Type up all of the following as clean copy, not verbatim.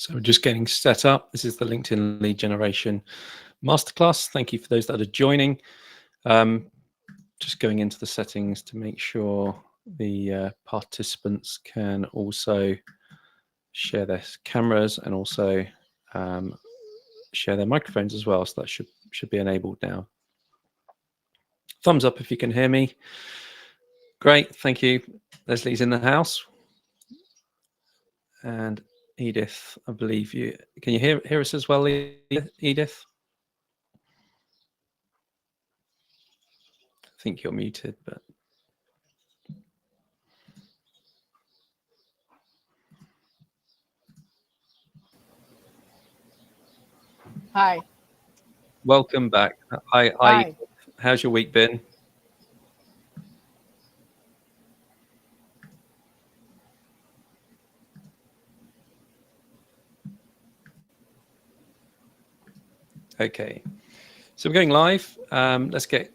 So we're just getting set up. This is the LinkedIn lead generation masterclass. Thank you for those that are joining. Just going into the settings to make sure the participants can also share their cameras and also share their microphones as well. So that should be enabled now. Thumbs up if you can hear me. Great, thank you. Leslie's in the house. And Edith, I believe you. Can you hear us as well, Edith? I think you're muted, but. Hi. Welcome back. Hi. How's your week been? Okay, so we're going live. Let's get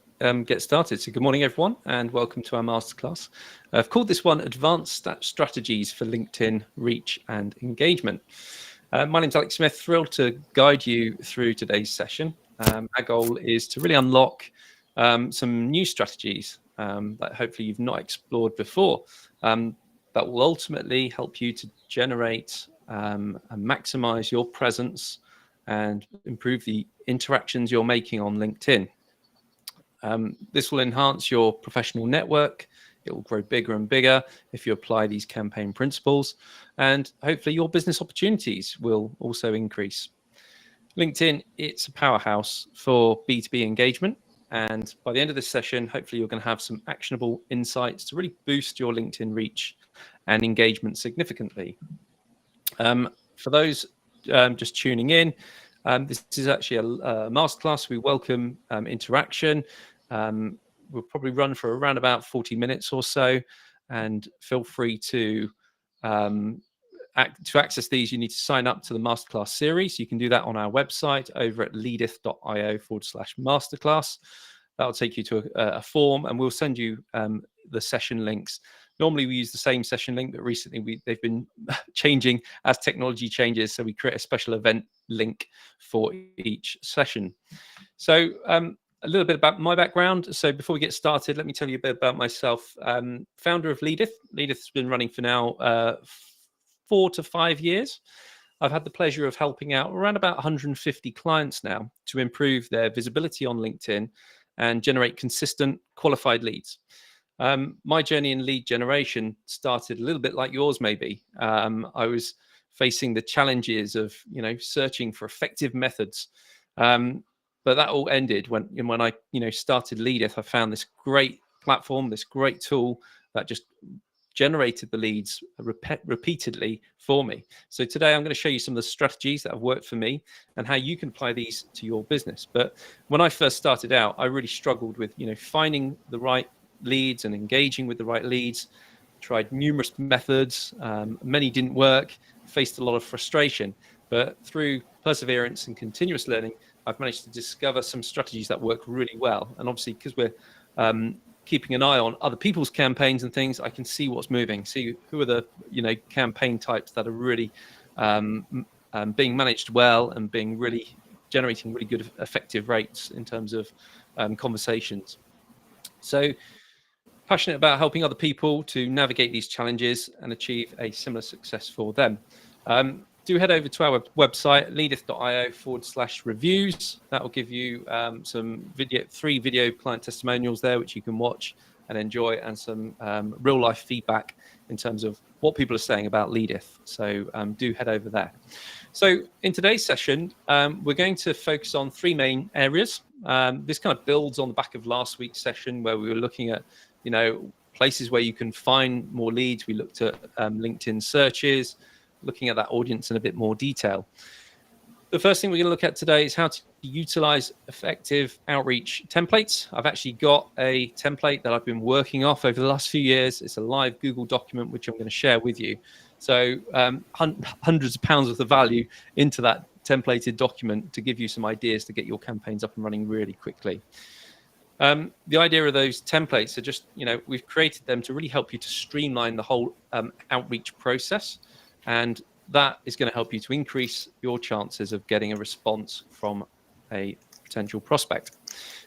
started. So good morning, everyone, and welcome to our masterclass. I've called this one Advanced Strategies for LinkedIn Reach and Engagement. My name's Alex Smith, thrilled to guide you through today's session. Our goal is to really unlock some new strategies that hopefully you've not explored before, that will ultimately help you to generate and maximize your presence and improve the interactions you're making on LinkedIn. This will enhance your professional network. It will grow bigger and bigger if you apply these campaign principles, and hopefully your business opportunities will also increase. LinkedIn, it's a powerhouse for B2B engagement. And by the end of this session, hopefully you're going to have some actionable insights to really boost your LinkedIn reach and engagement significantly. For those just tuning in, this is actually a masterclass. We welcome interaction. We'll probably run for around about 40 minutes or so, and feel free to access these. You need to sign up to the masterclass series. You can do that on our website over at leadeth.io/masterclass. That'll take you to a form, and we'll send you the session links. Normally we use the same session link, but recently they've been changing as technology changes. So we create a special event link for each session. So a little bit about my background. So before we get started, let me tell you a bit about myself. Founder of Leadeth. Leadeth's been running for now 4 to 5 years. I've had the pleasure of helping out around about 150 clients now to improve their visibility on LinkedIn and generate consistent qualified leads. My journey in lead generation started a little bit like yours, maybe. I was facing the challenges of, searching for effective methods. But that all ended when I, started Leadeth. I found this great platform, this great tool that just generated the leads repeatedly for me. So today I'm going to show you some of the strategies that have worked for me and how you can apply these to your business. But when I first started out, I really struggled with, finding the right leads and engaging with the right leads. Tried numerous methods, many didn't work, faced a lot of frustration, but through perseverance and continuous learning, I've managed to discover some strategies that work really well. And obviously, because we're keeping an eye on other people's campaigns and things, I can see what's moving, see who are the campaign types that are really being managed well and being really generating really good effective rates in terms of conversations. So passionate about helping other people to navigate these challenges and achieve a similar success for them. Do head over to our website, leadeth.io/reviews. That will give you some 3 video client testimonials there, which you can watch and enjoy, and some real life feedback in terms of what people are saying about Leadeth. So do head over there. So in today's session, we're going to focus on 3 main areas. This kind of builds on the back of last week's session where we were looking at, places where you can find more leads. We looked at LinkedIn searches, looking at that audience in a bit more detail. The first thing we're going to look at today is how to utilize effective outreach templates. I've actually got a template that I've been working off over the last few years. It's a live Google document, which I'm going to share with you. So hundreds of pounds worth of value into that templated document to give you some ideas to get your campaigns up and running really quickly. The idea of those templates are just, we've created them to really help you to streamline the whole outreach process. And that is going to help you to increase your chances of getting a response from a potential prospect.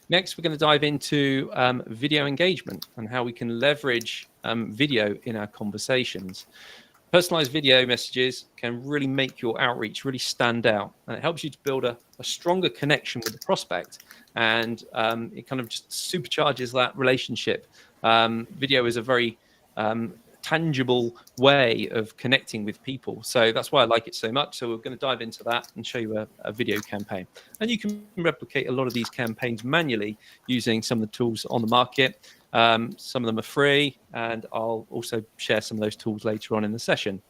Next, we're going to dive into video engagement and how we can leverage video in our conversations. Personalized video messages can really make your outreach really stand out, and it helps you to build a stronger connection with the prospect, and it kind of just supercharges that relationship. Video is a very tangible way of connecting with people, so that's why I like it so much. So we're going to dive into that and show you a video campaign, and you can replicate a lot of these campaigns manually using some of the tools on the market. Some of them are free, and I'll also share some of those tools later on in the session.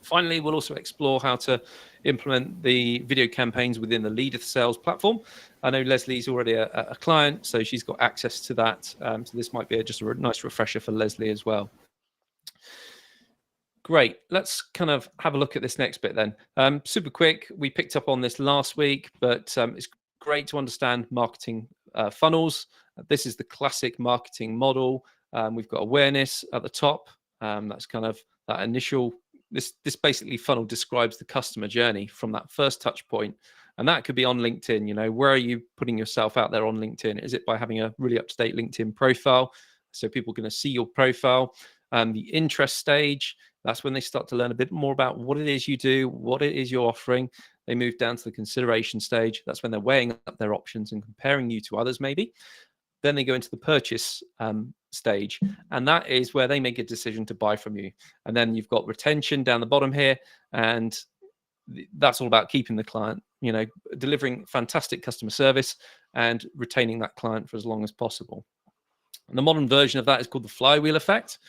Finally, we'll also explore how to implement the video campaigns within the Leadeth sales platform. I know Leslie's already a client, so she's got access to that. So this might be just a nice refresher for Leslie as well. Great. Let's kind of have a look at this next bit then. Super quick. We picked up on this last week, but it's great to understand marketing funnels. This is the classic marketing model. We've got awareness at the top. That's kind of that initial, this basically funnel describes the customer journey from that first touch point. And that could be on LinkedIn. Where are you putting yourself out there on LinkedIn? Is it by having a really up-to-date LinkedIn profile? So people are going to see your profile. The interest stage, that's when they start to learn a bit more about what it is you do, what it is you're offering. They move down to the consideration stage. That's when they're weighing up their options and comparing you to others maybe. Then they go into the purchase stage, and that is where they make a decision to buy from you. And then you've got retention down the bottom here, and that's all about keeping the client, delivering fantastic customer service and retaining that client for as long as possible. And the modern version of that is called the flywheel effect,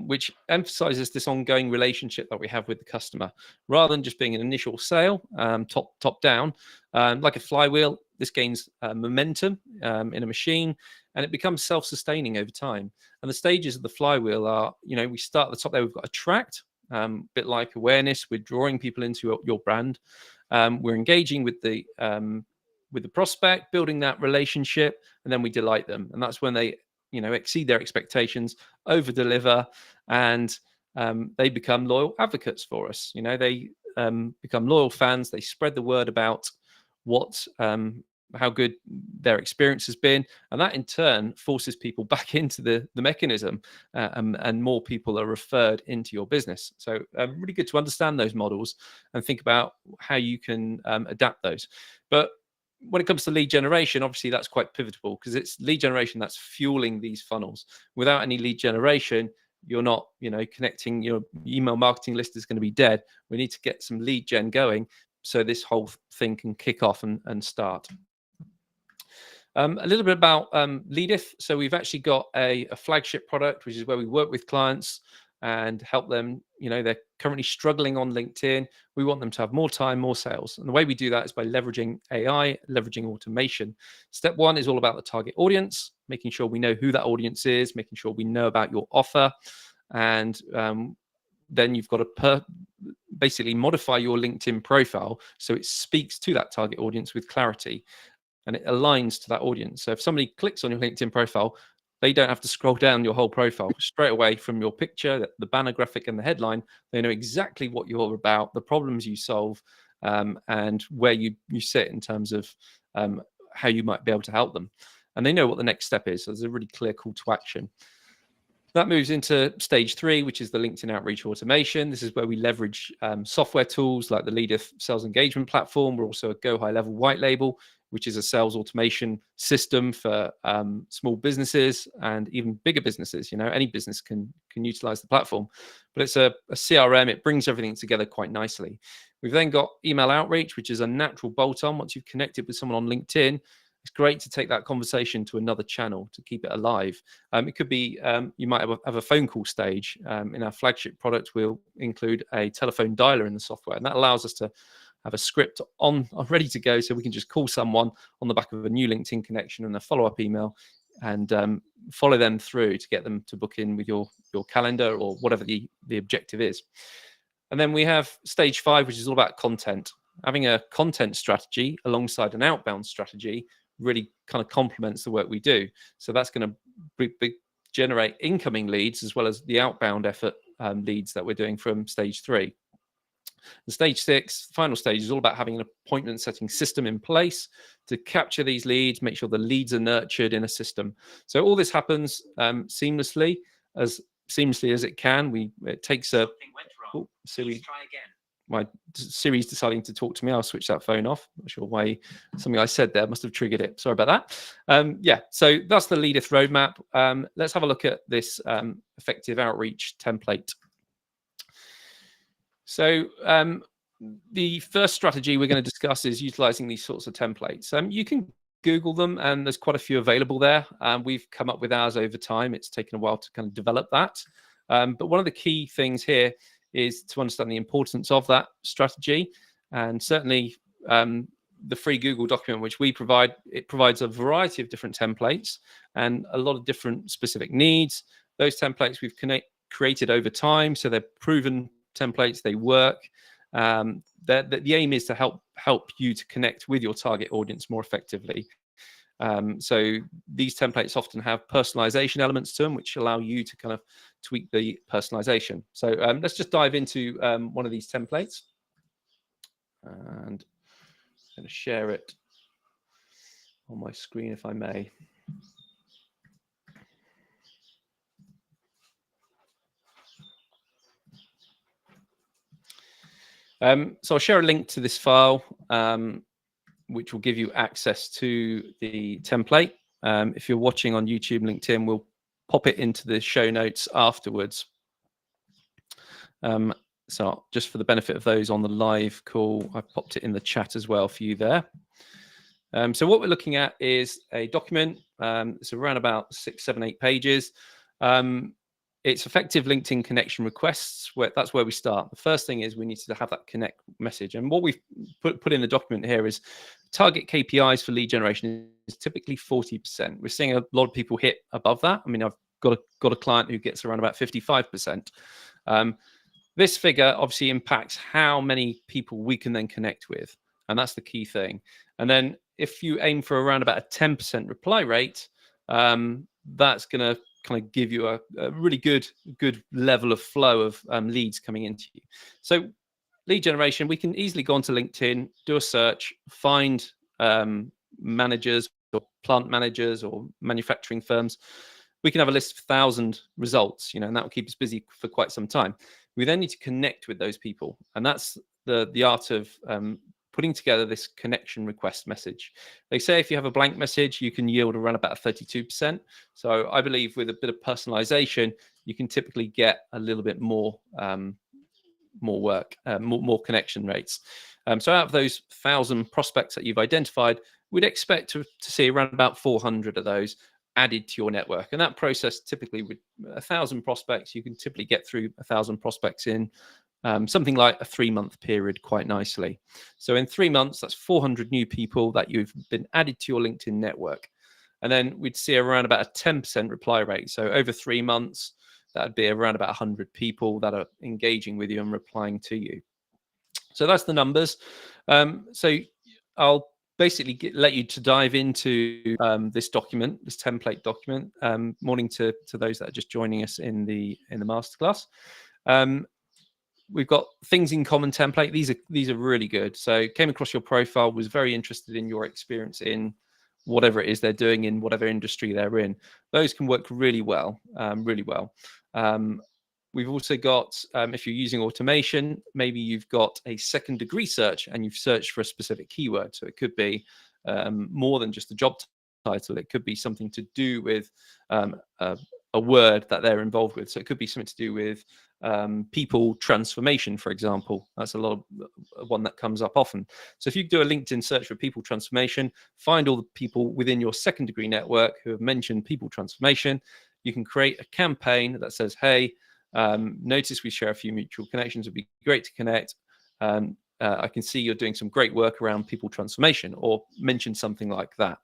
which emphasizes this ongoing relationship that we have with the customer. Rather than just being an initial sale, top down, like a flywheel, this gains momentum in a machine, and it becomes self-sustaining over time. And the stages of the flywheel are, we start at the top there, we've got attract, a bit like awareness, we're drawing people into your brand. We're engaging with the prospect, building that relationship, and then we delight them. And that's when they exceed their expectations, over deliver, and they become loyal advocates for us. They become loyal fans. They spread the word about how good their experience has been, and that in turn forces people back into the mechanism, and more people are referred into your business. So really good to understand those models and think about how you can adapt those. But when it comes to lead generation, obviously that's quite pivotal, because it's lead generation that's fueling these funnels. Without any lead generation, you're not, connecting. Your email marketing list is going to be dead. We need to get some lead gen going so this whole thing can kick off and start. A little bit about Leadeth. So we've actually got a flagship product, which is where we work with clients and help them. They're currently struggling on LinkedIn. We want them to have more time, more sales. And the way we do that is by leveraging AI, leveraging automation. Step one is all about the target audience, making sure we know who that audience is, making sure we know about your offer. And then you've got to basically modify your LinkedIn profile so it speaks to that target audience with clarity and it aligns to that audience. So if somebody clicks on your LinkedIn profile, they don't have to scroll down your whole profile. Straight away from your picture, the banner graphic and the headline, they know exactly what you're about, the problems you solve, and where you sit in terms of how you might be able to help them. And they know what the next step is. So there's a really clear call to action. That moves into stage 3, which is the LinkedIn outreach automation. This is where we leverage software tools like the Leadeth sales engagement platform. We're also a Go High Level white label, which is a sales automation system for small businesses and even bigger businesses. Any business can utilize the platform, but it's a CRM. It brings everything together quite nicely. We've then got email outreach, which is a natural bolt-on. Once you've connected with someone on LinkedIn, it's great to take that conversation to another channel to keep it alive. It could be, you might have a phone call stage. In our flagship product, we'll include a telephone dialer in the software, and that allows us to have a script on ready to go, so we can just call someone on the back of a new LinkedIn connection and a follow-up email, and follow them through to get them to book in with your calendar or whatever the objective is. And then we have stage 5, which is all about content. Having a content strategy alongside an outbound strategy really kind of complements the work we do. So that's going to generate incoming leads as well as the outbound effort leads that we're doing from stage 3. The stage 6, final stage, is all about having an appointment setting system in place to capture these leads, make sure the leads are nurtured in a system. So all this happens seamlessly as it can. It takes a Siri. Try again. My Siri's deciding to talk to me. I'll switch that phone off. Not sure why. Something I said there must have triggered it. Sorry about that. Yeah, so that's the Leadeth roadmap. Let's have a look at this effective outreach template. So the first strategy we're going to discuss is utilizing these sorts of templates. You can Google them, and there's quite a few available there. We've come up with ours over time. It's taken a while to kind of develop that. But one of the key things here is to understand the importance of that strategy. And certainly the free Google document, which we provide, it provides a variety of different templates and a lot of different specific needs. Those templates we've created over time, so they're proven templates, they work. The aim is to help you to connect with your target audience more effectively. So these templates often have personalization elements to them, which allow you to kind of tweak the personalization. So let's just dive into one of these templates, and I'm going to share it on my screen if I may. So I'll share a link to this file, which will give you access to the template. If you're watching on YouTube, LinkedIn, we'll pop it into the show notes afterwards. So just for the benefit of those on the live call, I've popped it in the chat as well for you there. So what we're looking at is a document. It's around about 6, 7, 8 pages. It's effective LinkedIn connection requests. That's where we start. The first thing is we need to have that connect message. And what we've put in the document here is target KPIs for lead generation is typically 40%. We're seeing a lot of people hit above that. I mean, I've got a client who gets around about 55%. This figure obviously impacts how many people we can then connect with. And that's the key thing. And then if you aim for around about a 10% reply rate, that's going to kind of give you a really good level of flow of leads coming into you. So lead generation, we can easily go onto LinkedIn, do a search, find managers or plant managers or manufacturing firms. We can have a list of 1,000 results, and that will keep us busy for quite some time. We then need to connect with those people, and that's the art of putting together this connection request message. They say if you have a blank message, you can yield around about 32%. So I believe with a bit of personalization, you can typically get a little bit more work, more connection rates. So out of those 1,000 prospects that you've identified, we'd expect to see around about 400 of those added to your network. And that process, typically with 1,000 prospects, you can typically get through 1,000 prospects in something like a 3-month period quite nicely. So in 3 months, that's 400 new people that you've been added to your LinkedIn network. And then we'd see around about a 10% reply rate. So over 3 months, that'd be around about 100 people that are engaging with you and replying to you. So that's the numbers. So I'll basically let you to dive into this document, this template document. Morning to those that are just joining us in the masterclass. We've got things in common template. These are really good. So came across your profile, was very interested in your experience in whatever it is they're doing in whatever industry they're in. Those can work really well, We've also got, if you're using automation, maybe you've got a second degree search and you've searched for a specific keyword. So it could be more than just a job title. It could be something to do with a word that they're involved with. So it could be something to do with people transformation, for example. That's a lot of one that comes up often. So if you do a LinkedIn search for people transformation, find all the people within your second degree network who have mentioned people transformation. You can create a campaign that says, hey, notice we share a few mutual connections. It'd be great to connect. I can see you're doing some great work around people transformation, or mention something like that.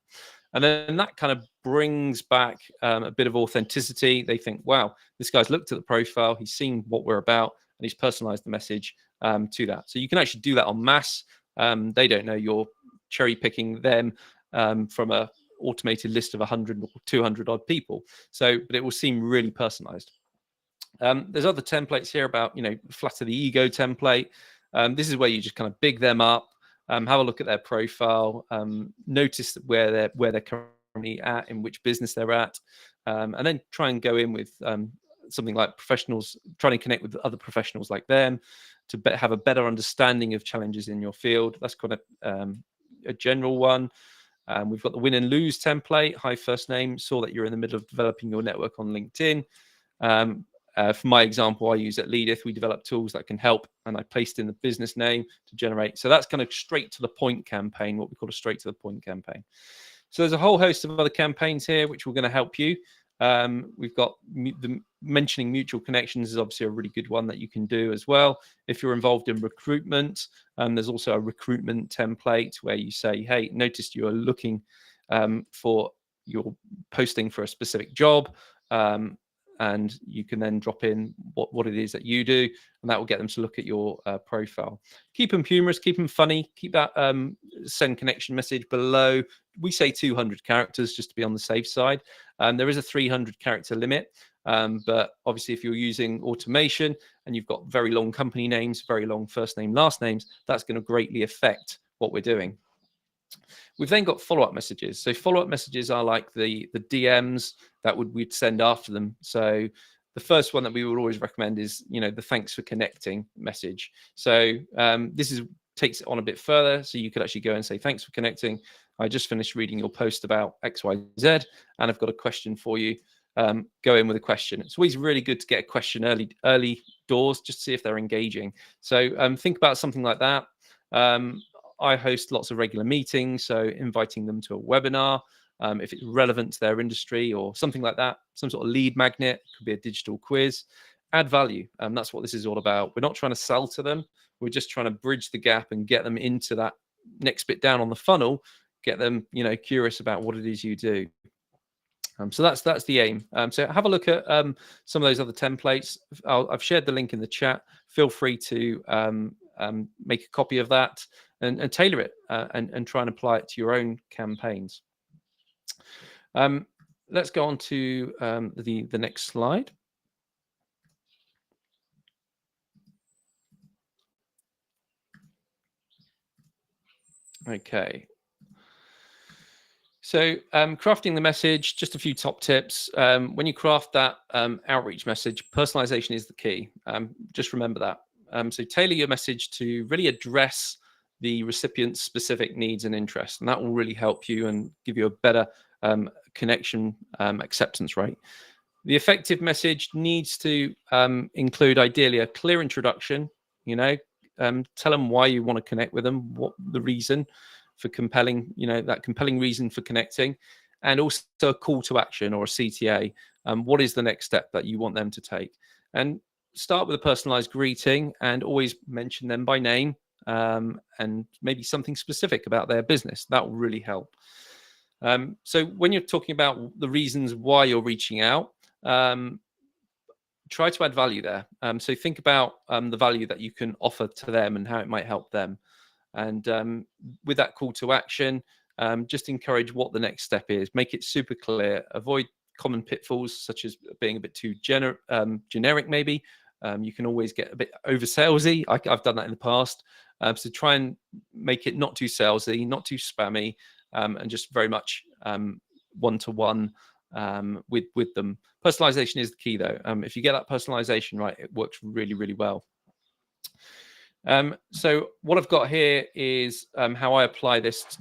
And then that kind of brings back a bit of authenticity. They think, wow, this guy's looked at the profile, he's seen what we're about, and he's personalized the message to that. So you can actually do that en masse. They don't know you're cherry picking them from a automated list of 100 or 200 odd people. So, but it will seem really personalized. There's other templates here about, flatter the ego template. This is where you just kind of big them up, have a look at their profile, notice where they're currently at, in which business they're at, and then try and go in with something like professionals, trying to connect with other professionals like them to have a better understanding of challenges in your field. That's kind of a general one. We've got the win and lose template. Hi, first name. Saw that you're in the middle of developing your network on LinkedIn. For my example, I use at Leadeth, we develop tools that can help, and I placed in the business name to generate. So that's kind of straight to the point campaign, what we call a straight to the point campaign. So there's a whole host of other campaigns here which are going to help you. We've got mentioning mutual connections is obviously a really good one that you can do as well. If you're involved in recruitment, there's also a recruitment template where you say, hey, noticed you're looking for your posting for a specific job. And you can then drop in what it is that you do, and that will get them to look at your profile. Keep them humorous, keep them funny, keep that send connection message below. We say 200 characters just to be on the safe side. There is a 300 character limit, but obviously if you're using automation and you've got very long company names, very long first name, last names, that's going to greatly affect what we're doing. We've then got follow-up messages. So follow-up messages are like the DMs that we'd send after them. So the first one that we would always recommend is, the thanks for connecting message. So this takes it on a bit further. So you could actually go and say, thanks for connecting. I just finished reading your post about XYZ, and I've got a question for you. Go in with a question. It's always really good to get a question early doors, just to see if they're engaging. So think about something like that. I host lots of regular meetings, so inviting them to a webinar, if it's relevant to their industry or something like that, some sort of lead magnet, could be a digital quiz, add value. That's what this is all about. We're not trying to sell to them. We're just trying to bridge the gap and get them into that next bit down on the funnel, get them, curious about what it is you do. So that's the aim. So have a look at some of those other templates. I've shared the link in the chat. Feel free to make a copy of that and tailor it and try and apply it to your own campaigns. Let's go on to the next slide. Okay. So crafting the message, just a few top tips. When you craft that outreach message, personalization is the key. Just remember that. So tailor your message to really address the recipient's specific needs and interests, and that will really help you and give you a better connection acceptance rate. The effective message needs to include ideally a clear introduction, tell them why you want to connect with them, what the reason for compelling, that compelling reason for connecting, and also a call to action or a CTA. What is the next step that you want them to take? And start with a personalized greeting and always mention them by name, and maybe something specific about their business. That will really help. So when you're talking about the reasons why you're reaching out, try to add value there. So think about the value that you can offer to them and how it might help them. And with that call to action, just encourage what the next step is. Make it super clear. Avoid common pitfalls such as being a bit too generic maybe. You can always get a bit over salesy. I've done that in the past. So try and make it not too salesy, not too spammy, and just very much one-to-one with them. Personalization is the key though. If you get that personalization right, it works really, really well. So what I've got here is how I apply this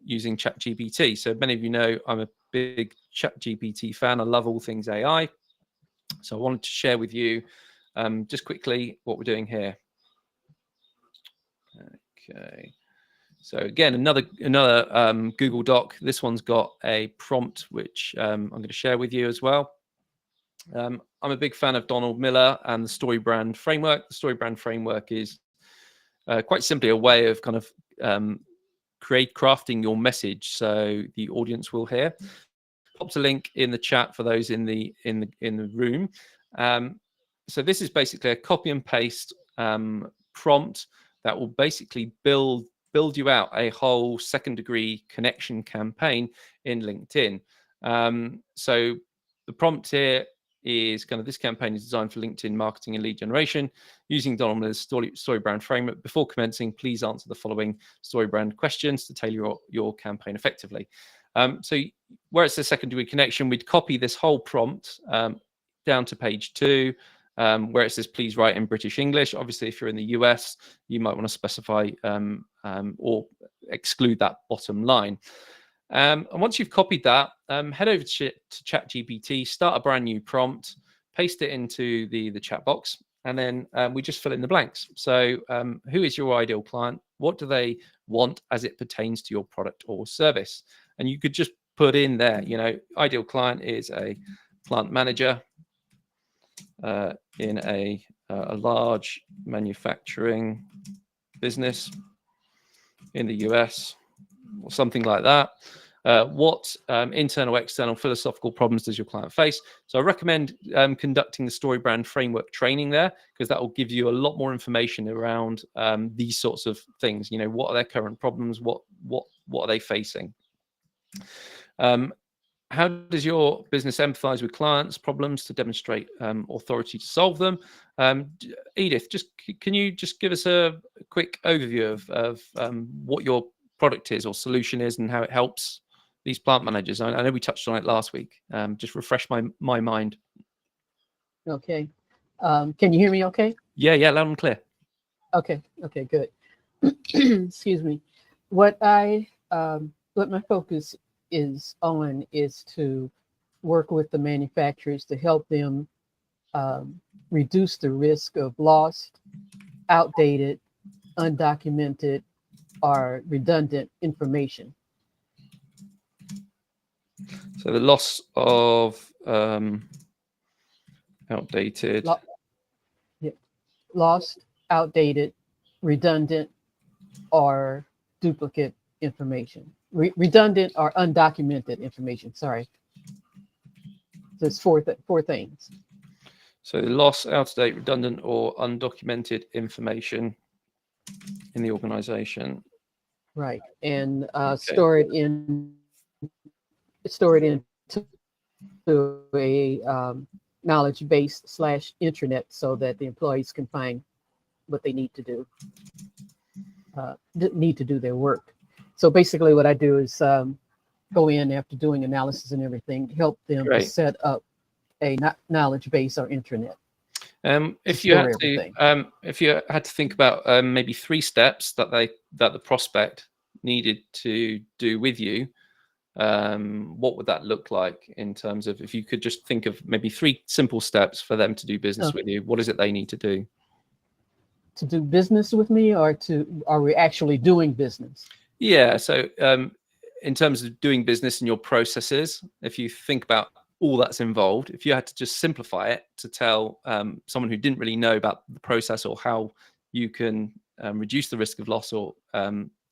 using ChatGPT. So many of you know I'm a big ChatGPT fan. I love all things AI. So I wanted to share with you just quickly what we're doing here. Okay. So again, another Google Doc. This one's got a prompt which I'm going to share with you as well. I'm a big fan of Donald Miller and the StoryBrand framework. The StoryBrand framework is quite simply a way of kind of crafting your message so the audience will hear. Popped a link in the chat for those in the room. So this is basically a copy and paste prompt that will basically build you out a whole second degree connection campaign in LinkedIn. So the prompt here is kind of, this campaign is designed for LinkedIn marketing and lead generation using Donald's story brand framework. Before commencing, please answer the following story brand questions to tailor your campaign effectively. So where it's a second degree connection, we'd copy this whole prompt down to page 2, where it says, please write in British English. Obviously, if you're in the US, you might want to specify or exclude that bottom line. And once you've copied that, head over to ChatGPT, start a brand new prompt, paste it into the chat box, and then we just fill in the blanks. So who is your ideal client? What do they want as it pertains to your product or service? And you could just put in there, you know, ideal client is a plant manager in a large manufacturing business in the US, or something like that. What internal, external, philosophical problems does your client face? So I recommend conducting the story brand framework training there, because that will give you a lot more information around these sorts of things. You know, what are their current problems? What are they facing? How does your business empathize with clients' problems to demonstrate authority to solve them? Edith, can you just give us a quick overview of what your product is or solution is and how it helps these plant managers? I know we touched on it last week. Just refresh my mind. Okay. Can you hear me okay? Yeah, loud and clear. Okay, good. Excuse me. What my focus is to work with the manufacturers to help them reduce the risk of lost, outdated, undocumented, or redundant information. So the loss of outdated, lost, outdated, redundant, or duplicate information. Redundant or undocumented information. Sorry. There's four things. So lost, out-of-date, redundant, or undocumented information in the organization. Right, and Okay. store it into a knowledge base / intranet so that the employees can find what they need to do. Need to do their work. So basically, what I do is go in after doing analysis and everything, help them to set up a knowledge base or intranet. If you had to think about maybe 3 steps that the prospect needed to do with you, what would that look like in terms of, if you could just think of maybe 3 simple steps for them to do business with you? What is it they need to do? To do business with me, or are we actually doing business? Yeah. So in terms of doing business and your processes, if you think about all that's involved, if you had to just simplify it to tell someone who didn't really know about the process or how you can reduce the risk of loss or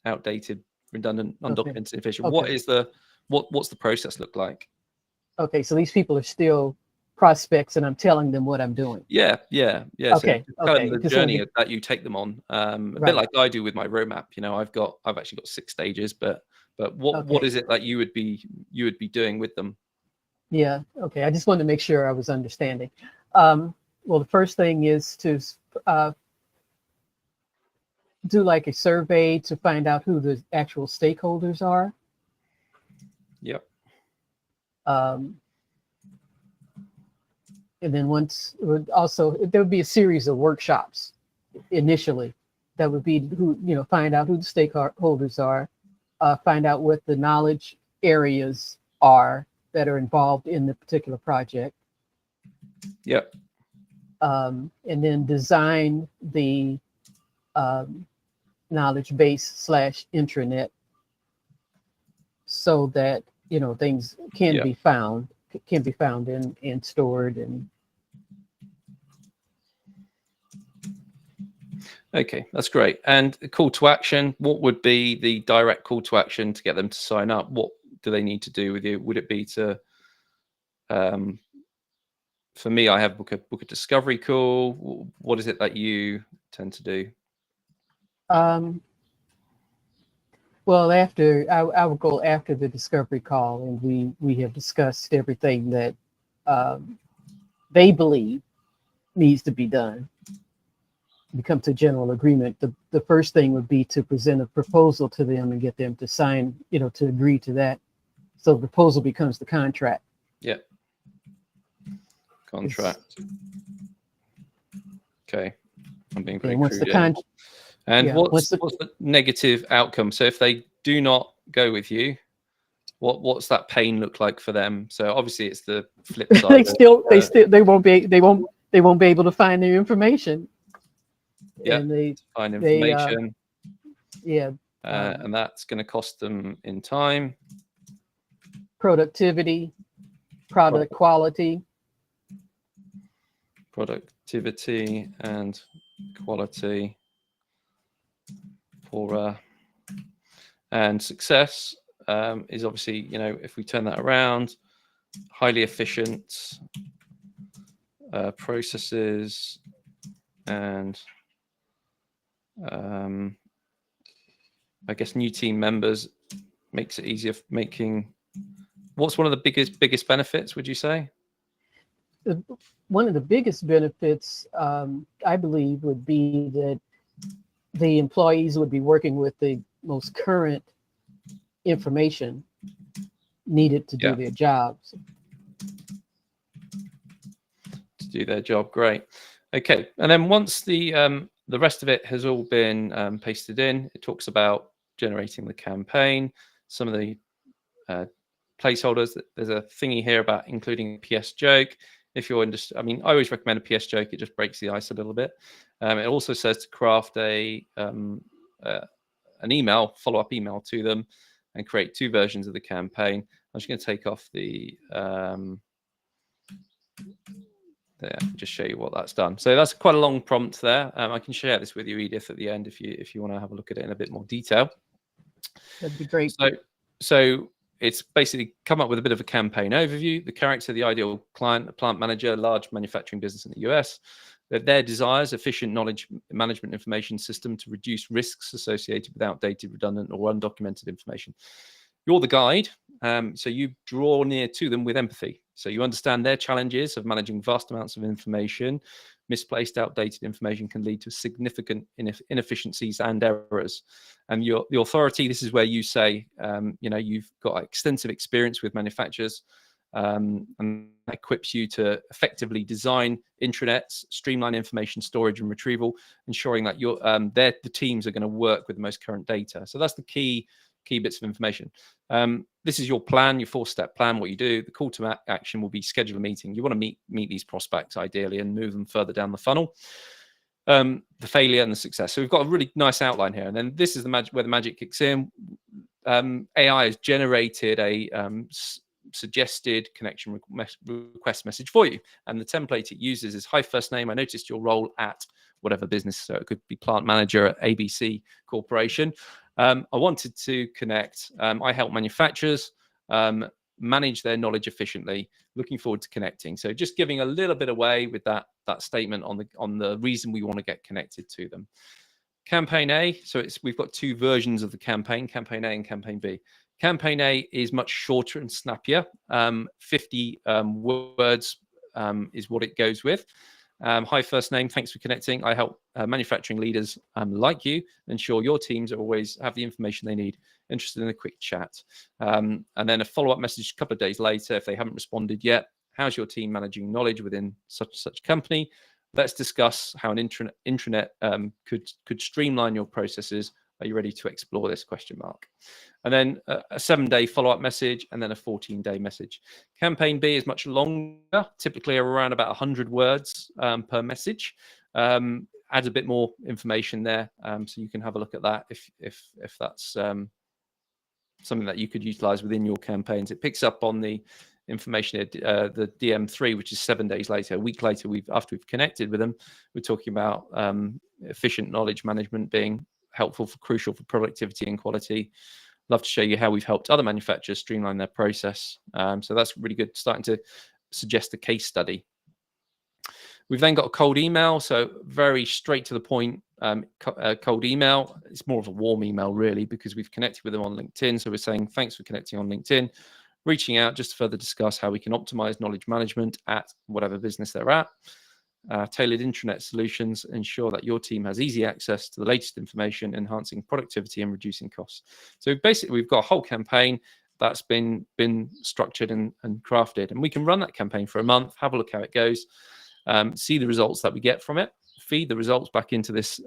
outdated, redundant, undocumented information, what's the process look like? Okay, so these people are still prospects and I'm telling them what I'm doing. Yeah. Okay. So tell them the journey that you take them on, a bit like I do with my roadmap. You know, I've actually got 6 stages, but what is it that you would be doing with them? Yeah. Okay. I just wanted to make sure I was understanding. Well, the first thing is to do like a survey to find out who the actual stakeholders are. Yep. And then there would be a series of workshops initially that would be find out who the stakeholders are, find out what the knowledge areas are that are involved in the particular project. Yep. And then design the knowledge base / intranet so that things can be found and stored. And Okay, that's great. And call to action, what would be the direct call to action to get them to sign up? What do they need to do with you? Would it be to, for me, I have book a discovery call. What is it that you tend to do? Well, after I would go after the discovery call, and we have discussed everything that they believe needs to be done. We come to general agreement. The first thing would be to present a proposal to them and get them to sign, to agree to that. So the proposal becomes the contract. Yeah. Contract. Okay. I'm being very once the crude. And yeah, what's the negative outcome? So if they do not go with you, what's that pain look like for them? So obviously it's the flip side. they won't be able to find their information. Yeah, and find information. Yeah. And that's going to cost them in time, productivity, product quality, and quality, poorer, and success is obviously, if we turn that around, highly efficient processes, and I guess new team members makes it easier making. What's one of the biggest benefits, would you say? One of the biggest benefits, I believe, would be that the employees would be working with the most current information needed to do their jobs. To do their job, great. Okay, and then once the rest of it has all been pasted in, it talks about generating the campaign, some of the placeholders. There's a thingy here about including a PS joke. If you're I always recommend a PS joke. It just breaks the ice a little bit. It also says to craft an email, follow-up email to them, and create 2 versions of the campaign. I'm just going to take off the there, just show you what that's done. So that's quite a long prompt there. I can share this with you, Edith, at the end if you want to have a look at it in a bit more detail. That'd be great. So it's basically come up with a bit of a campaign overview, the character, the ideal client, a plant manager, large manufacturing business in the US, their desires, efficient knowledge management information system to reduce risks associated with outdated, redundant, or undocumented information. You're the guide, so you draw near to them with empathy. So you understand their challenges of managing vast amounts of information. Misplaced, outdated information can lead to significant inefficiencies and errors. And the authority, this is where you say, you've got extensive experience with manufacturers, and that equips you to effectively design intranets, streamline information storage and retrieval, ensuring that the teams are going to work with the most current data. So that's the key bits of information. This is your plan, your 4-step plan, what you do. The call to action will be schedule a meeting. You want to meet these prospects ideally and move them further down the funnel. The failure and the success. So we've got a really nice outline here. And then this is where the magic kicks in. AI has generated a suggested connection request message for you. And the template it uses is, hi, first name. I noticed your role at whatever business. So it could be plant manager at ABC Corporation. I wanted to connect. I help manufacturers manage their knowledge efficiently. Looking forward to connecting. So just giving a little bit away with that statement on the reason we want to get connected to them. Campaign A. So we've got 2 versions of the campaign A and campaign B. Campaign A is much shorter and snappier. 50 words is what it goes with. Hi, first name. Thanks for connecting. I help manufacturing leaders like you ensure your teams always have the information they need. Interested in a quick chat. And then a follow-up message a couple of days later if they haven't responded yet. How's your team managing knowledge within such company? Let's discuss how an intranet could streamline your processes. Are you ready to explore this ? And then a 7-day follow-up message, and then a 14-day message. Campaign B is much longer, typically around about 100 words per message. Adds a bit more information there, so you can have a look at that if that's something that you could utilize within your campaigns. It picks up on the information here, the DM3, which is 7 days later, a week later, after we've connected with them, we're talking about efficient knowledge management being helpful crucial for productivity and quality. Love to show you how we've helped other manufacturers streamline their process. So that's really good, starting to suggest a case study. We've then got a cold email, so very straight to the point cold email. It's more of a warm email, really, because we've connected with them on LinkedIn. So we're saying, thanks for connecting on LinkedIn, reaching out just to further discuss how we can optimize knowledge management at whatever business they're at. Tailored intranet solutions ensure that your team has easy access to the latest information, enhancing productivity and reducing costs. So basically, we've got a whole campaign that's been structured and crafted, and we can run that campaign for a month, have a look how it goes, see the results that we get from it, feed the results back into this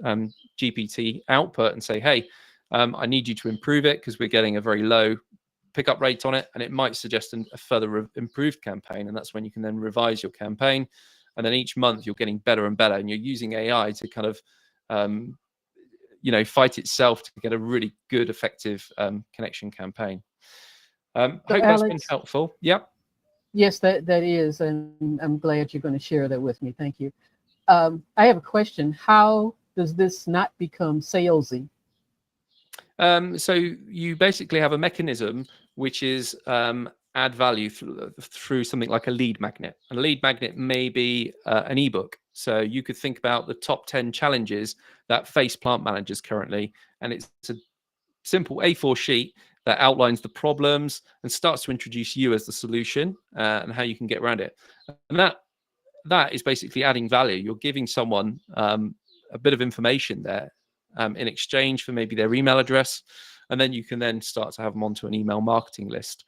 GPT output and say, hey, I need you to improve it because we're getting a very low pickup rate on it, and it might suggest a further improved campaign. And that's when you can then revise your campaign. And then each month you're getting better and better, and you're using AI to kind of, fight itself to get a really good, effective connection campaign. Hope that's been helpful. Yeah. Yes, that is, and I'm glad you're going to share that with me. Thank you. I have a question. How does this not become salesy? So you basically have a mechanism which is add value through something like a lead magnet. And a lead magnet may be an ebook. So you could think about the top 10 challenges that face plant managers currently, and it's a simple A4 sheet that outlines the problems and starts to introduce you as the solution and how you can get around it. And that is basically adding value. You're giving someone a bit of information there in exchange for maybe their email address, and then you can then start to have them onto an email marketing list.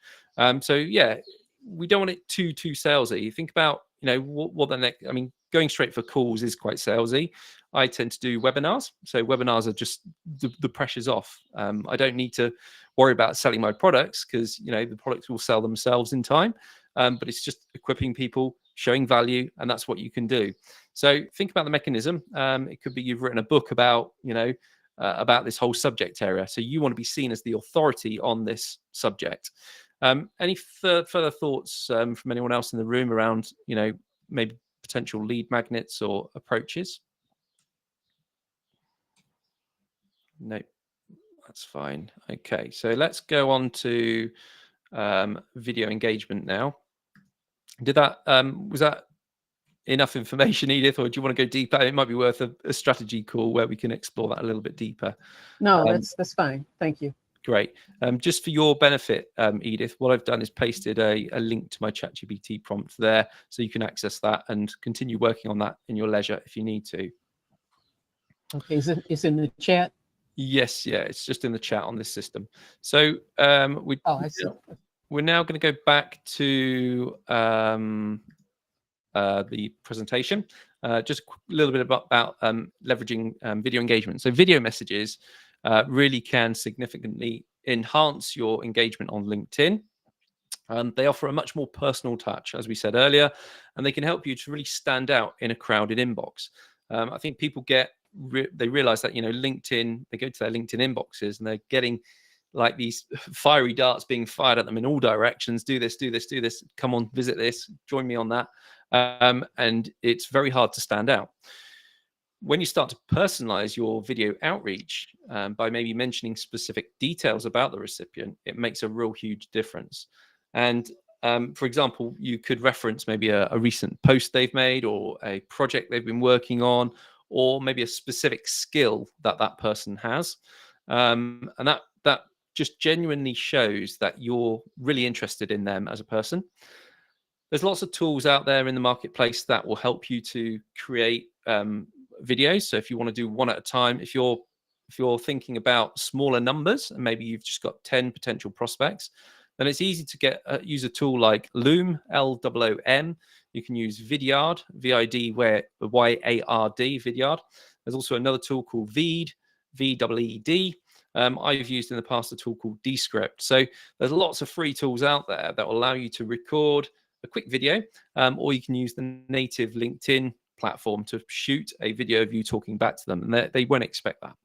So yeah, we don't want it too salesy. Think about what the next. I mean, going straight for calls is quite salesy. I tend to do webinars, so webinars are just the pressure's off. I don't need to worry about selling my products because the products will sell themselves in time. But it's just equipping people, showing value, and that's what you can do. So think about the mechanism. It could be you've written a book about this whole subject area, so you want to be seen as the authority on this subject. Any further thoughts from anyone else in the room around maybe potential lead magnets or approaches? No, that's fine. Okay, so let's go on to video engagement now. Did that was that enough information, Edith, or do you want to go deeper? It might be worth a strategy call where we can explore that a little bit deeper. No, that's fine. Thank you. Great. Just for your benefit, Edith, what I've done is pasted a link to my ChatGPT prompt there, so you can access that and continue working on that in your leisure if you need to. Okay, it's in the chat? Yes, yeah, it's just in the chat on this system. So I see. We're now going to go back to the presentation. Just a little bit about leveraging video engagement. So video messages really can significantly enhance your engagement on LinkedIn. They offer a much more personal touch, as we said earlier, and they can help you to really stand out in a crowded inbox. I think people they realize that LinkedIn, they go to their LinkedIn inboxes and they're getting like these fiery darts being fired at them in all directions. Do this, do this, do this. Come on, visit this. Join me on that. And it's very hard to stand out. When you start to personalize your video outreach by maybe mentioning specific details about the recipient, it makes a real huge difference. And for example, you could reference maybe a recent post they've made, or a project they've been working on, or maybe a specific skill that person has. And that just genuinely shows that you're really interested in them as a person. There's lots of tools out there in the marketplace that will help you to create videos. So if you want to do one at a time, if you're thinking about smaller numbers and maybe you've just got 10 potential prospects, then it's easy to use a tool like Loom, Loom. You can use Vidyard, Vidyard, Vidyard. There's also another tool called Veed, Veed. I've used in the past a tool called Descript. So there's lots of free tools out there that will allow you to record a quick video, or you can use the native LinkedIn platform to shoot a video of you talking back to them, and they won't expect that.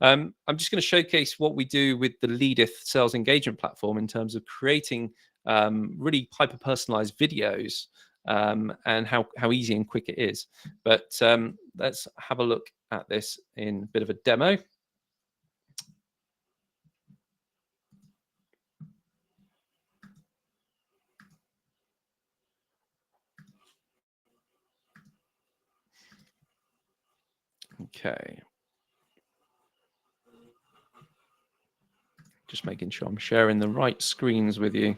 I'm just going to showcase what we do with the Leadeth sales engagement platform in terms of creating really hyper-personalized videos, and how easy and quick it is. But let's have a look at this in a bit of a demo. Okay. Just making sure I'm sharing the right screens with you.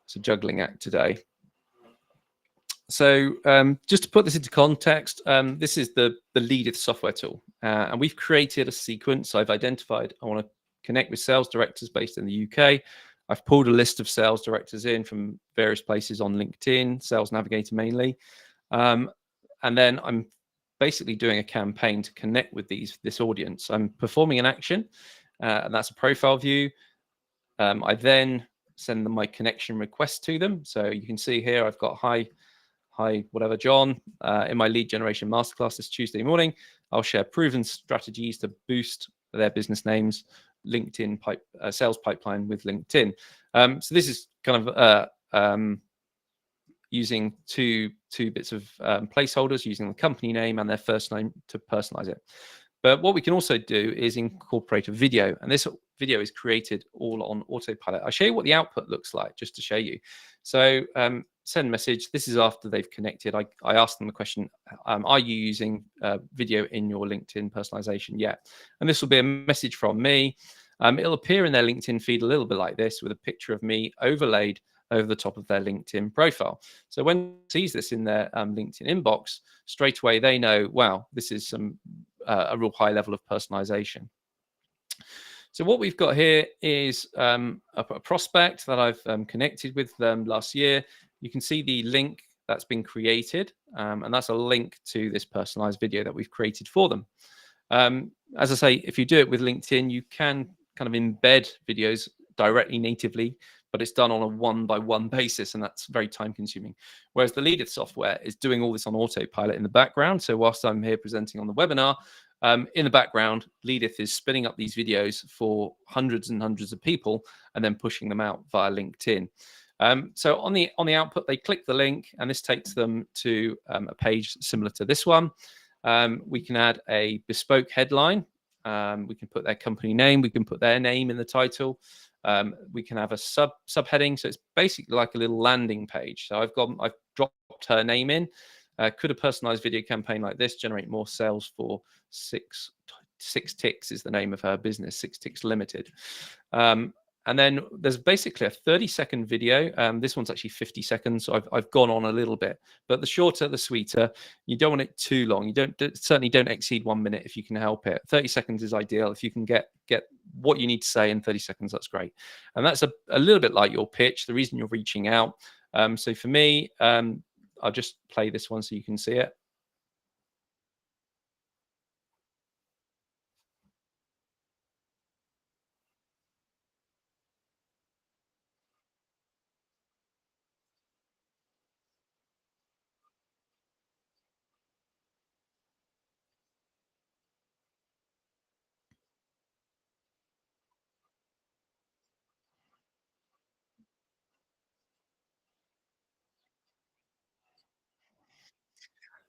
It's a juggling act today. So just to put this into context, this is the Leadeth software tool. And we've created a sequence. I've identified I want to connect with sales directors based in the UK. I've pulled a list of sales directors in from various places on LinkedIn, Sales Navigator mainly. And then I'm basically doing a campaign to connect with this audience. I'm performing an action, and that's a profile view. I then send them my connection request to them. So you can see here I've got hi, whatever, John, in my lead generation masterclass this Tuesday morning. I'll share proven strategies to boost their business names, LinkedIn sales pipeline with LinkedIn. So this is kind of using two bits of placeholders, using the company name and their first name to personalize it. But what we can also do is incorporate a video, and this video is created all on autopilot. I'll show you what the output looks like just to show you. So send message. This is after they've connected. I asked them the question, are you using video in your LinkedIn personalization yet? And this will be a message from me. It'll appear in their LinkedIn feed a little bit like this, with a picture of me overlaid over the top of their LinkedIn profile. So when sees this in their LinkedIn inbox, straight away they know, wow, this is a real high level of personalization. So what we've got here is a prospect that I've connected with them last year. You can see the link that's been created, and that's a link to this personalized video that we've created for them. As I say, if you do it with LinkedIn, you can kind of embed videos directly natively, but it's done on a one-by-one basis, and that's very time-consuming. Whereas the Leadeth software is doing all this on autopilot in the background. So whilst I'm here presenting on the webinar, in the background, Leadeth is spinning up these videos for hundreds and hundreds of people and then pushing them out via LinkedIn. So on the output, they click the link, and this takes them to a page similar to this one. We can add a bespoke headline. We can put their company name. We can put their name in the title. We can have a subheading, so it's basically like a little landing page. So I've dropped her name in. Could a personalized video campaign like this generate more sales for Six Ticks is the name of her business, 6 Ticks Limited. And then there's basically a 30-second video. This one's actually 50 seconds, so I've gone on a little bit. But the shorter, the sweeter. You don't want it too long. You certainly don't exceed 1 minute if you can help it. 30 seconds is ideal. If you can get what you need to say in 30 seconds, that's great. And that's a little bit like your pitch, the reason you're reaching out. So for me, I'll just play this one so you can see it.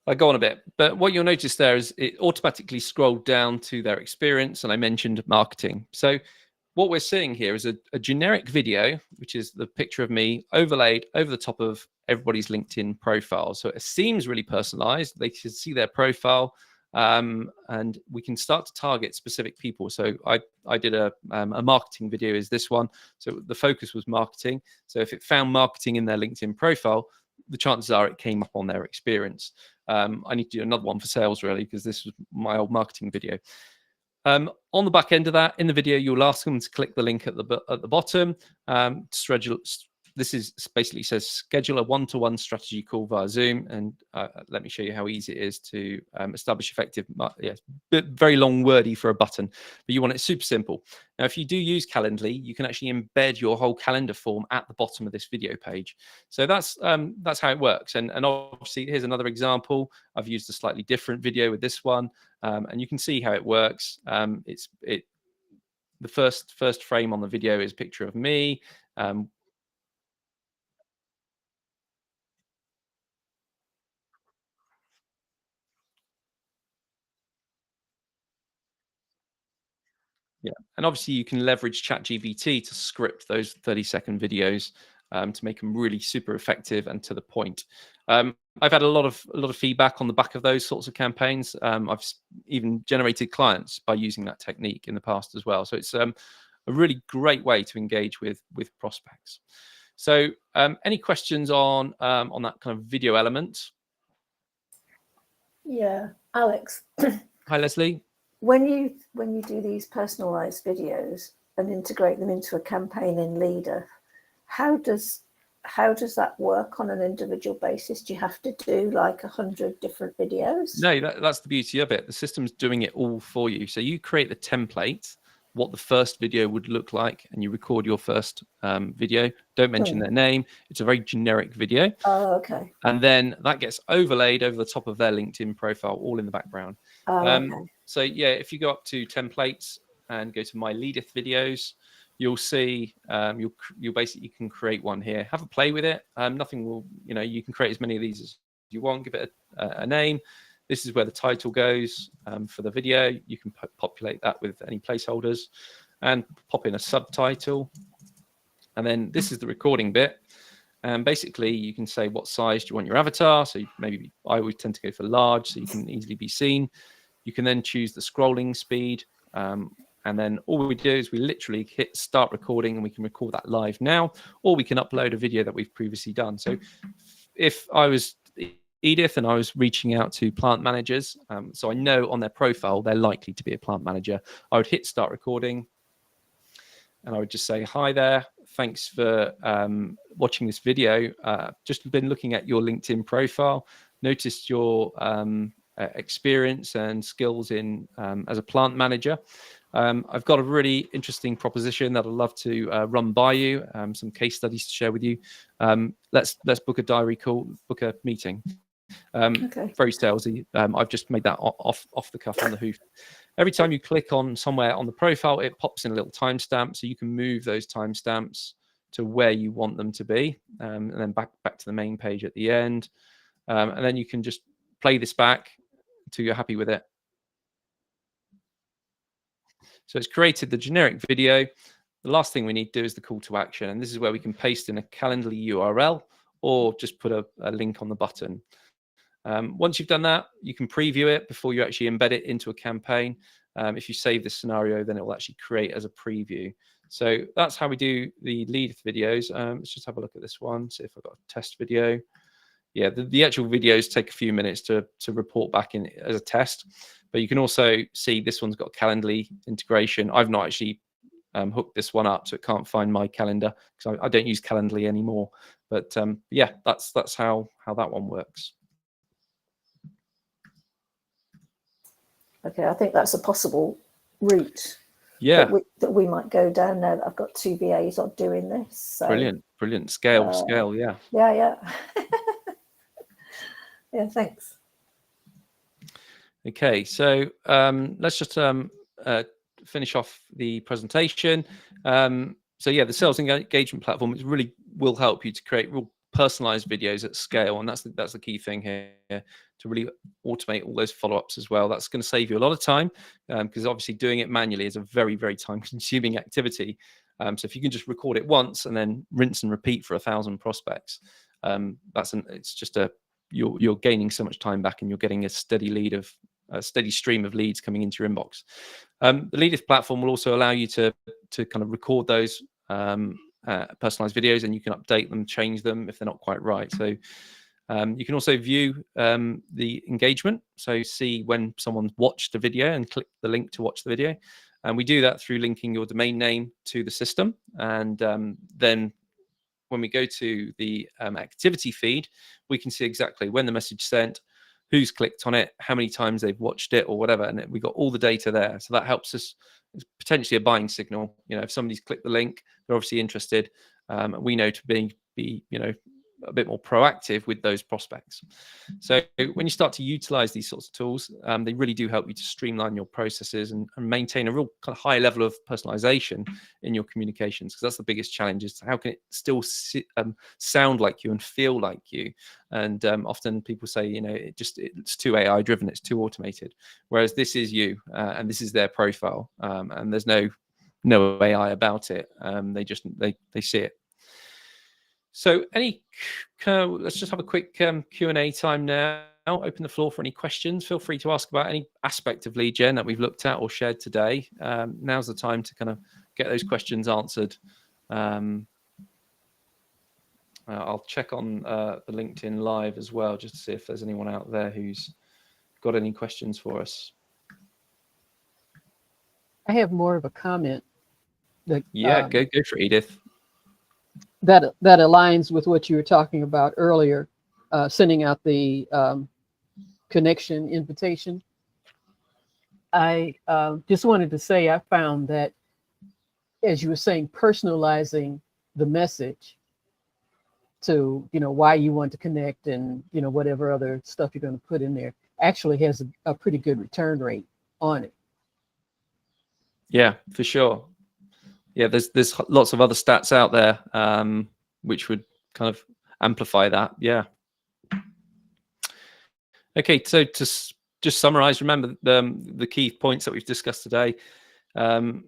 I go on a bit, but what you'll notice there is it automatically scrolled down to their experience, and I mentioned marketing. So what we're seeing here is a generic video, which is the picture of me overlaid over the top of everybody's LinkedIn profile. So it seems really personalized. They can see their profile, and we can start to target specific people. So I did a marketing video, is this one. So the focus was marketing. So if it found marketing in their LinkedIn profile, the chances are it came up on their experience. I need to do another one for sales, really, because this was my old marketing video. On the back end of that, in the video, you'll ask them to click the link at the bottom. This basically says schedule a one-to-one strategy call via Zoom, and let me show you how easy it is to establish effective. Very long wordy for a button, but you want it super simple. Now, if you do use Calendly, you can actually embed your whole calendar form at the bottom of this video page. So that's how it works. And obviously, here's another example. I've used a slightly different video with this one, and you can see how it works. The first frame on the video is a picture of me. Yeah, and obviously you can leverage ChatGPT to script those 30-second videos to make them really super effective and to the point. I've had a lot of feedback on the back of those sorts of campaigns. I've even generated clients by using that technique in the past as well. So it's a really great way to engage with prospects. So any questions on that kind of video element? Yeah, Alex. Hi, Leslie. When you do these personalized videos and integrate them into a campaign in Leadeth, how does that work on an individual basis? Do you have to do like 100 different videos? No, that's the beauty of it. The system's doing it all for you. So you create the template, what the first video would look like, and you record your first video. Don't mention their name. It's a very generic video. Oh, okay. And then that gets overlaid over the top of their LinkedIn profile, all in the background. Okay. So yeah, if you go up to templates and go to my Leadeth videos, you'll see you'll basically, you can create one here. Have a play with it. Nothing will, you can create as many of these as you want. Give it a name. This is where the title goes for the video. You can populate that with any placeholders and pop in a subtitle. And then this is the recording bit. And basically, you can say what size do you want your avatar. So maybe I always tend to go for large, so you can easily be seen. You can then choose the scrolling speed. And then all we do is we literally hit start recording, and we can record that live now, or we can upload a video that we've previously done. So if I was Edith and I was reaching out to plant managers, so I know on their profile they're likely to be a plant manager, I would hit start recording, and I would just say, hi there, thanks for watching this video. Just been looking at your LinkedIn profile, noticed your experience and skills in as a plant manager. I've got a really interesting proposition that I'd love to run by you, some case studies to share with you. Let's book a diary call, book a meeting. Okay. Very salesy. I've just made that off the cuff on the hoof. Every time you click on somewhere on the profile, it pops in a little timestamp, so you can move those timestamps to where you want them to be, and then back to the main page at the end, and then you can just play this back until you're happy with it. So it's created the generic video. The last thing we need to do is the call to action, and this is where we can paste in a Calendly URL or just put a link on the button. Once you've done that, you can preview it before you actually embed it into a campaign. If you save this scenario, then it will actually create as a preview. So that's how we do the Leadeth videos. Let's just have a look at this one, see if I've got a test video. Yeah, the actual videos take a few minutes to report back in as a test, but you can also see this one's got Calendly integration. I've not actually hooked this one up, so it can't find my calendar because I don't use Calendly anymore. But yeah, that's how that one works. Okay, I think that's a possible route. Yeah, that we might go down now that I've got 2 VAs on doing this. So, brilliant. Scale, yeah. Yeah. Yeah, thanks. Okay, so let's just finish off the presentation. So yeah, the sales engagement platform really will help you to create real personalized videos at scale, and that's the key thing here, to really automate all those follow-ups as well. That's going to save you a lot of time, because obviously doing it manually is a very, very time-consuming activity. So if you can just record it once and then rinse and repeat for 1,000 prospects, it's just you're gaining so much time back, and you're getting a steady stream of leads coming into your inbox. The Leadeth platform will also allow you to kind of record those personalized videos, and you can update them, change them if they're not quite right. So you can also view the engagement, so see when someone's watched a video and click the link to watch the video. And we do that through linking your domain name to the system. And then when we go to the activity feed, we can see exactly when the message sent, who's clicked on it, how many times they've watched it, or whatever. And we got all the data there. So that helps us. It's potentially a buying signal. If somebody's clicked the link, they're obviously interested. We know to be a bit more proactive with those prospects. So when you start to utilize these sorts of tools, they really do help you to streamline your processes and maintain a real kind of high level of personalization in your communications, because that's the biggest challenge, is how can it still sound like you and feel like you. And often people say, you know, it's too AI driven, it's too automated, whereas this is you, and this is their profile, and there's no AI about it. They see it. So let's just have a quick Q&A time now. Open the floor for any questions. Feel free to ask about any aspect of lead gen that we've looked at or shared today. Now's the time to kind of get those questions answered. I'll check on the LinkedIn Live as well, just to see if there's anyone out there who's got any questions for us. I have more of a comment. That, yeah, go for it, Edith. That aligns with what you were talking about earlier, sending out the connection invitation. I just wanted to say I found that, as you were saying, personalizing the message to, you know, why you want to connect and, you know, whatever other stuff you're going to put in there actually has a pretty good return rate on it. Yeah, for sure. Yeah, there's lots of other stats out there which would kind of amplify that. Yeah. Okay, so to just summarize, remember the key points that we've discussed today. Yeah,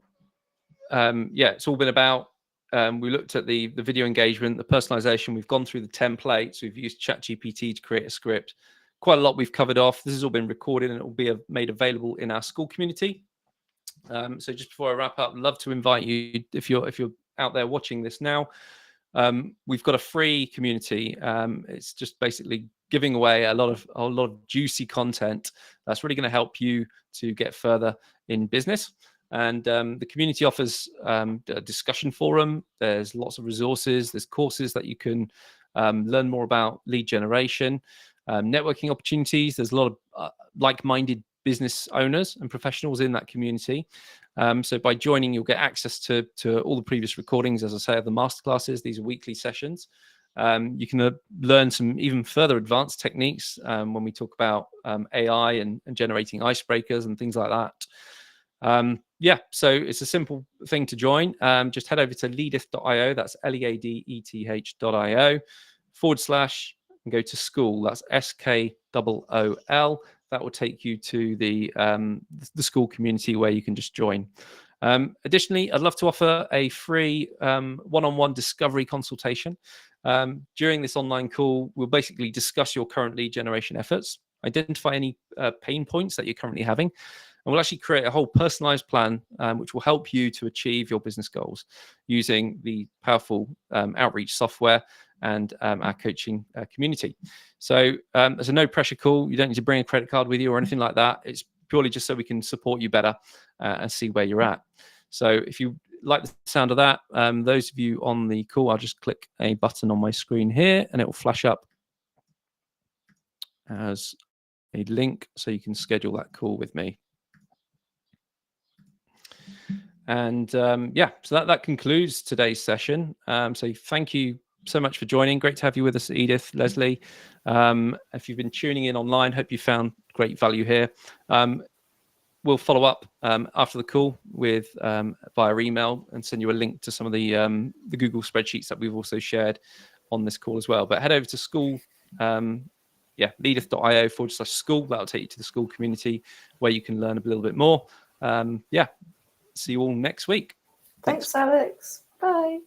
it's all been about, we looked at the video engagement, the personalization. We've gone through the templates. We've used ChatGPT to create a script. Quite a lot we've covered off. This has all been recorded and it will be made available in our school community. So just before I wrap up, I'd love to invite you, if you're out there watching this now, we've got a free community. It's just basically giving away a lot of juicy content that's really going to help you to get further in business. And the community offers a discussion forum. There's lots of resources. There's courses that you can learn more about lead generation, networking opportunities. There's a lot of like-minded business owners and professionals in that community. So by joining, you'll get access to all the previous recordings, as I say, of the masterclasses. These are weekly sessions. You can learn some even further advanced techniques when we talk about AI and generating icebreakers and things like that. Yeah, so it's a simple thing to join. Just head over to leadeth.io. That's leadeth.io / and go to school. That's SKOOL. That will take you to the school community where you can just join. Additionally, I'd love to offer a free one-on-one discovery consultation. During this online call, we'll basically discuss your current lead generation efforts, identify any pain points that you're currently having, and we'll actually create a whole personalized plan which will help you to achieve your business goals using the powerful outreach software and our coaching community. So there's a no pressure call. You don't need to bring a credit card with you or anything like that. It's purely just so we can support you better and see where you're at. So if you like the sound of that, those of you on the call, I'll just click a button on my screen here and it will flash up as a link so you can schedule that call with me. And yeah, so that concludes today's session. So thank you so much for joining. Great to have you with us, Edith, Leslie. If you've been tuning in online, hope you found great value here. We'll follow up after the call with via email and send you a link to some of the Google spreadsheets that we've also shared on this call as well. But head over to school, leadeth.io / school. That'll take you to the school community where you can learn a little bit more. Yeah, see you all next week. Thanks, Alex. Bye.